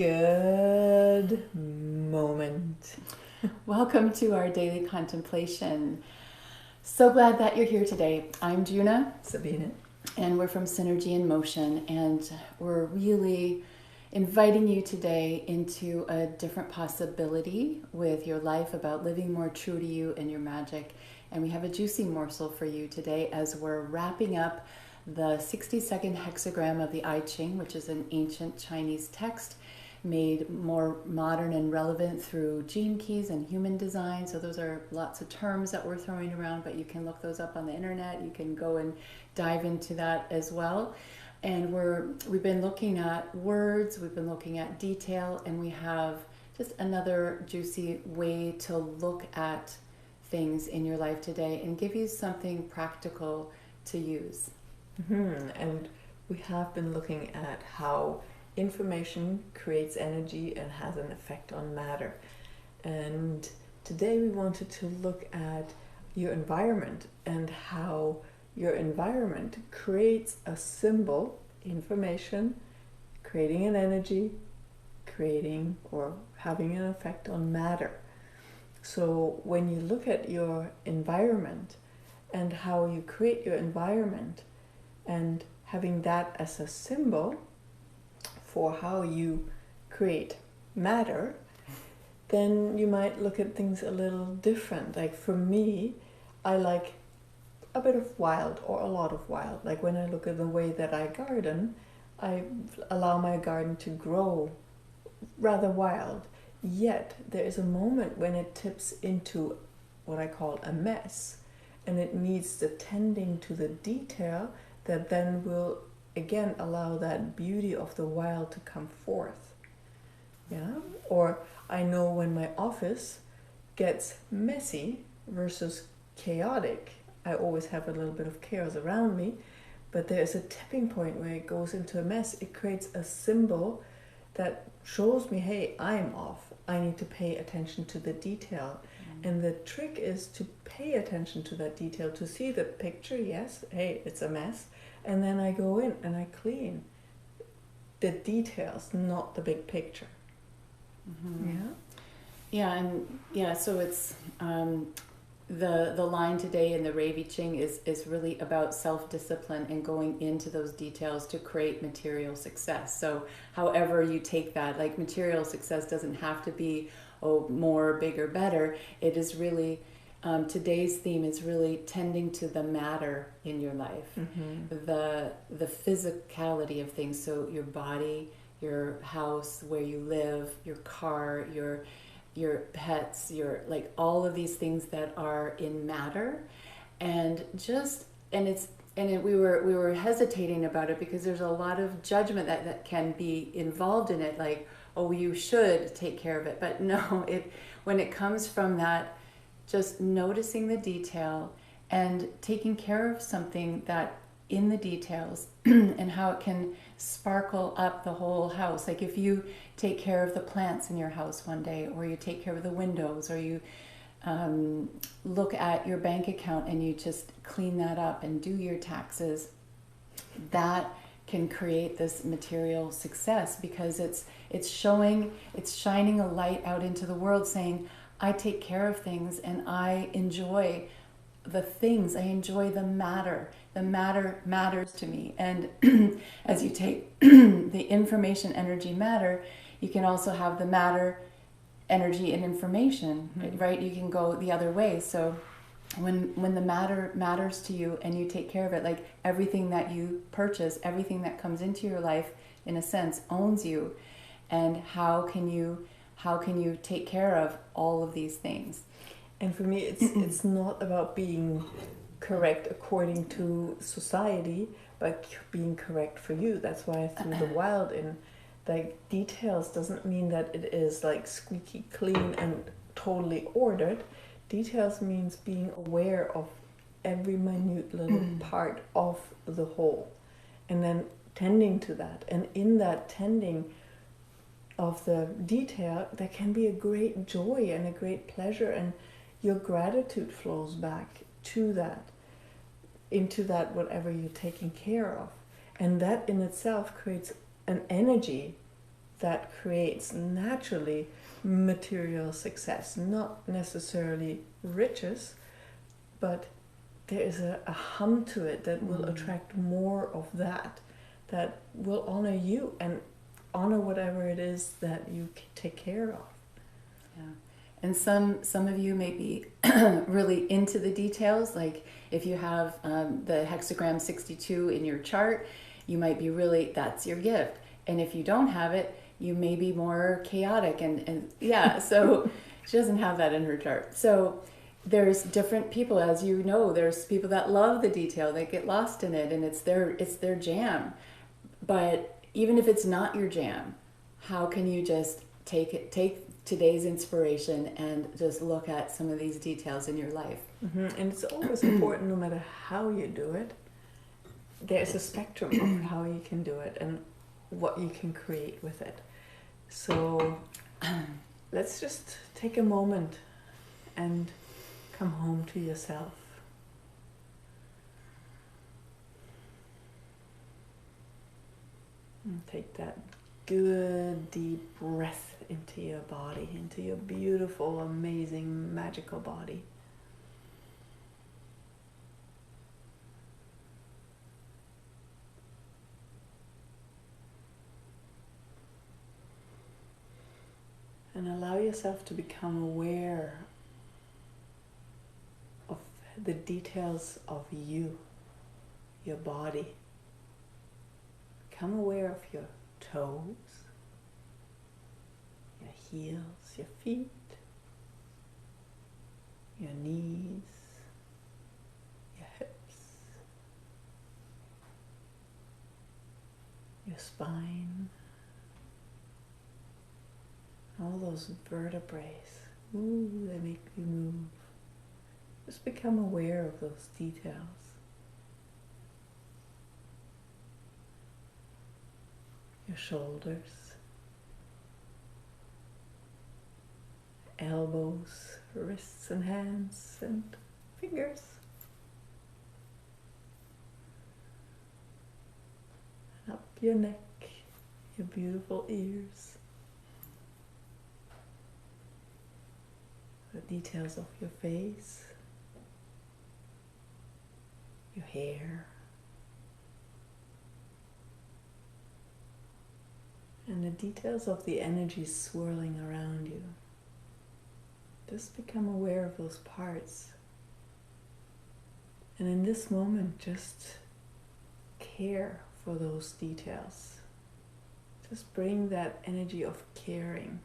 Good moment. Welcome to our daily contemplation. So glad that you're here today. I'm Juna. Sabine. And we're from Synergy in Motion. And we're really inviting you today into a different possibility with your life about living more true to you and your magic. And we have a juicy morsel for you today as we're wrapping up the 60-second hexagram of the I-Ching, which is an ancient Chinese text made more modern and relevant through gene keys and human design. So those are lots of terms that we're throwing around, but you can look those up on the internet. You can go and dive into that as well. And we've been looking at words, we've been looking at detail, and we have just another juicy way to look at things in your life today and give you something practical to use. And we have been looking at how information creates energy and has an effect on matter. And today we wanted to look at your environment and how your environment creates a symbol, information, creating an energy, creating or having an effect on matter. So when you look at your environment and how you create your environment and having that as a symbol for how you create matter, then you might look at things a little different. Like for me, I like a bit of wild or a lot of wild. Like when I look at the way that I garden, I allow my garden to grow rather wild. Yet there is a moment when it tips into what I call a mess, and it needs the tending to the detail that then will again allow that beauty of the wild to come forth. Yeah? Or I know when my office gets messy versus chaotic, I always have a little bit of chaos around me, but there's a tipping point where it goes into a mess. It creates a symbol that shows me, hey, I'm off. I need to pay attention to the detail. And the trick is to pay attention to that detail, to see the picture, yes, hey, it's a mess. And then I go in and I clean the details, not the big picture. So it's the line today in the I-Ching is really about self-discipline and going into those details to create material success. So however you take that, like material success doesn't have to be more, bigger, better. It is really today's theme is really tending to the matter in your life, the physicality of things. So your body, your house, where you live, your car, your pets, like all of these things that are in matter, we were hesitating about it because there's a lot of judgment that can be involved in it, like, oh, you should take care of it. But no, when it comes from that, just noticing the detail and taking care of something that in the details and how it can sparkle up the whole house. Like if you take care of the plants in your house one day, or you take care of the windows, or you look at your bank account and you just clean that up and do your taxes, that can create this material success because it's shining a light out into the world saying, I take care of things and I enjoy the things. I enjoy the matter. The matter matters to me. And as you take the information, energy, matter, you can also have the matter, energy, and information, right? You can go the other way. So when the matter matters to you and you take care of it, like everything that you purchase, everything that comes into your life, in a sense, owns you. And how can you take care of all of these things? And for me, it's not about being correct according to society, but being correct for you. That's why I threw the wild in. Like, details doesn't mean that it is like squeaky clean and totally ordered. Details means being aware of every minute little part of the whole, and then tending to that. And in that tending of the detail, there can be a great joy and a great pleasure, and your gratitude flows back to that, into that whatever you're taking care of. And that in itself creates an energy that creates naturally material success, not necessarily riches, but there is a hum to it that will attract more of that will honor you and honor whatever it is that you take care of. Yeah. And some of you may be really into the details, like if you have the hexagram 62 in your chart, you might be really, that's your gift. And if you don't have it, you may be more chaotic and yeah, so she doesn't have that in her chart. So there's different people, as you know, there's people that love the detail, they get lost in it and it's their jam. But even if it's not your jam, how can you just take today's inspiration and just look at some of these details in your life? And it's always important, no matter how you do it, there's a spectrum of how you can do it and what you can create with it. So let's just take a moment and come home to yourself. And take that good deep breath into your body, into your beautiful, amazing, magical body. And allow yourself to become aware of the details of you, your body. Become aware of your toes, your heels, your feet, your knees, your hips, your spine, all those vertebrae. Ooh, they make you move. Just become aware of those details. Your shoulders, elbows, wrists and hands and fingers. And up your neck, your beautiful ears. The details of your face, your hair, and the details of the energy swirling around you. Just become aware of those parts. And in this moment, just care for those details. Just bring that energy of caring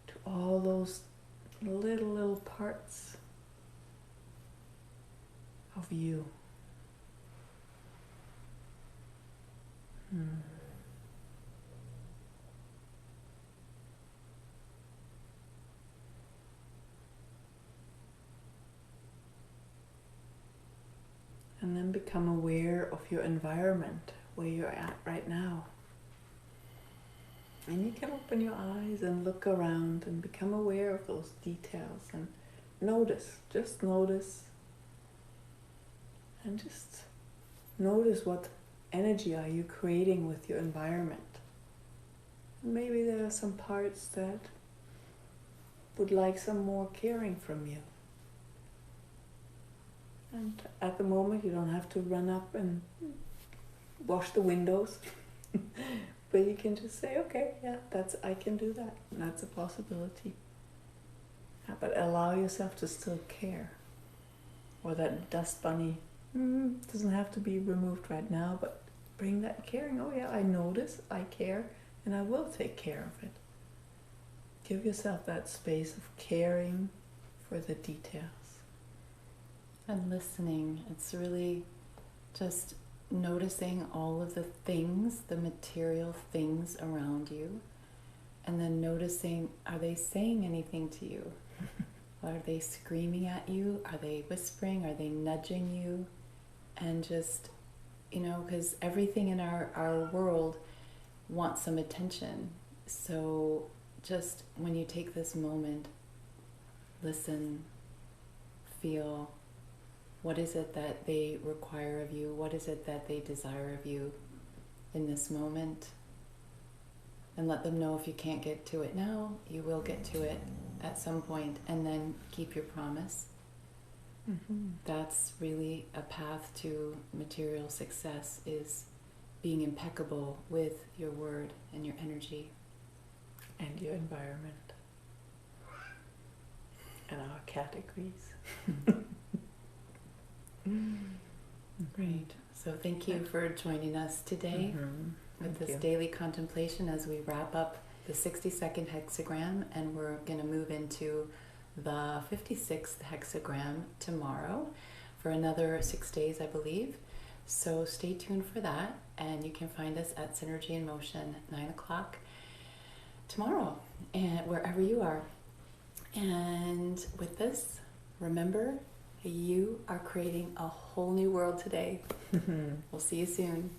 to all those little parts of you. And then become aware of your environment, where you're at right now. And you can open your eyes and look around and become aware of those details and notice, just notice. And just notice what energy are you creating with your environment. Maybe there are some parts that would like some more caring from you. And at the moment you don't have to run up and wash the windows. But you can just say, okay, yeah, I can do that. That's a possibility. Yeah, but allow yourself to still care. Or that dust bunny doesn't have to be removed right now, but bring that caring. Oh yeah, I notice, I care, and I will take care of it. Give yourself that space of caring for the details. And listening, it's really just noticing all of the things, the material things around you, and then noticing, are they saying anything to you? Are they screaming at you? Are they whispering? Are they nudging you? And just, because everything in our world wants some attention. So just when you take this moment, listen, feel, what is it that they require of you? What is it that they desire of you in this moment? and let them know if you can't get to it now, you will get to it at some point, and then keep your promise. That's really a path to material success, is being impeccable with your word and your energy. And your environment. And our categories. Great. So thank you for joining us today with this daily contemplation as we wrap up the 60-second hexagram, and we're going to move into the 56th hexagram tomorrow for another 6 days, I believe. So stay tuned for that, and you can find us at Synergy in Motion 9 o'clock tomorrow, and wherever you are. And with this, remember, you are creating a whole new world today. We'll see you soon.